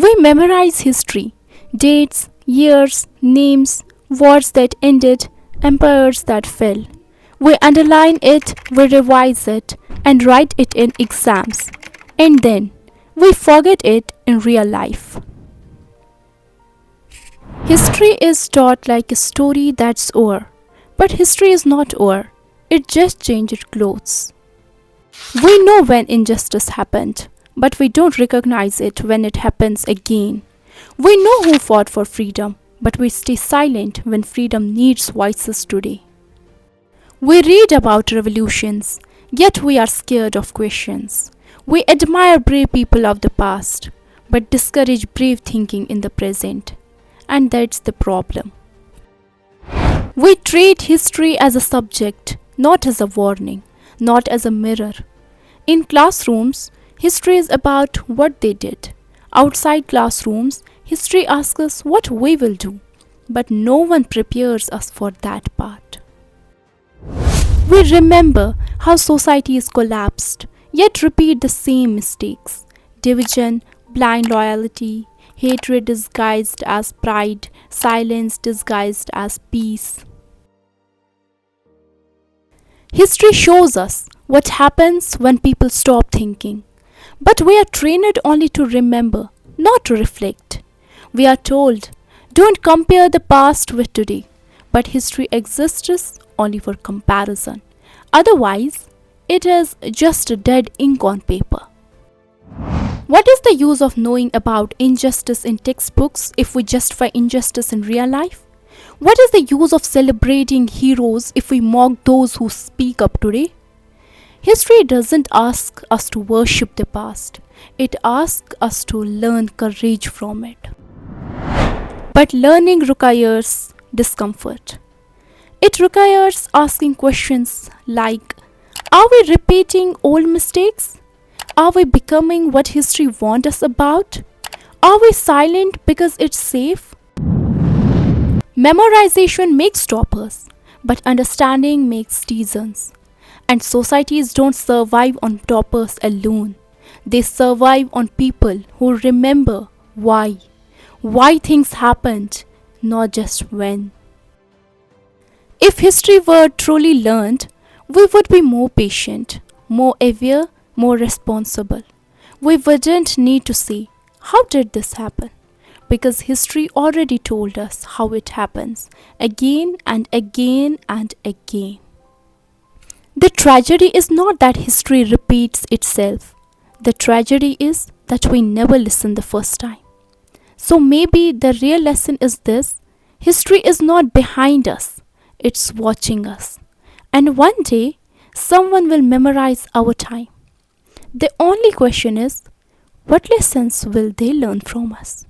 We memorize history, dates, years, names, wars that ended, empires that fell. We underline it, we revise it, and write it in exams. And then we forget it in real life. History is taught like a story that's over. But history is not over, it just changed clothes. We know when injustice happened, but we don't recognize it when it happens again. We know who fought for freedom, but we stay silent when freedom needs voices today. We read about revolutions, yet we are scared of questions. We admire brave people of the past, but discourage brave thinking in the present. And that's the problem. We treat history as a subject, not as a warning, not as a mirror. In classrooms, history is about what they did. Outside classrooms, history asks us what we will do, but no one prepares us for that part. We remember how societies collapsed, yet repeat the same mistakes. Division, blind loyalty, hatred disguised as pride, silence disguised as peace. History shows us what happens when people stop thinking. But we are trained only to remember, not to reflect. We are told, don't compare the past with today. But history exists only for comparison. Otherwise, it is just dead ink on paper. What is the use of knowing about injustice in textbooks if we justify injustice in real life? What is the use of celebrating heroes if we mock those who speak up today? History doesn't ask us to worship the past, it asks us to learn courage from it. But learning requires discomfort. It requires asking questions like, are we repeating old mistakes? Are we becoming what history wants us about? Are we silent because it's safe? Memorization makes toppers, but understanding makes seasons. And societies don't survive on toppers alone. They survive on people who remember why things happened, not just when. If history were truly learned, we would be more patient, more aware, more responsible. We wouldn't need to say, how did this happen? Because history already told us how it happens, again and again and again. The tragedy is not that history repeats itself. The tragedy is that we never listen the first time. So maybe the real lesson is this: history is not behind us, it's watching us. And one day, someone will memorize our time. The only question is, what lessons will they learn from us?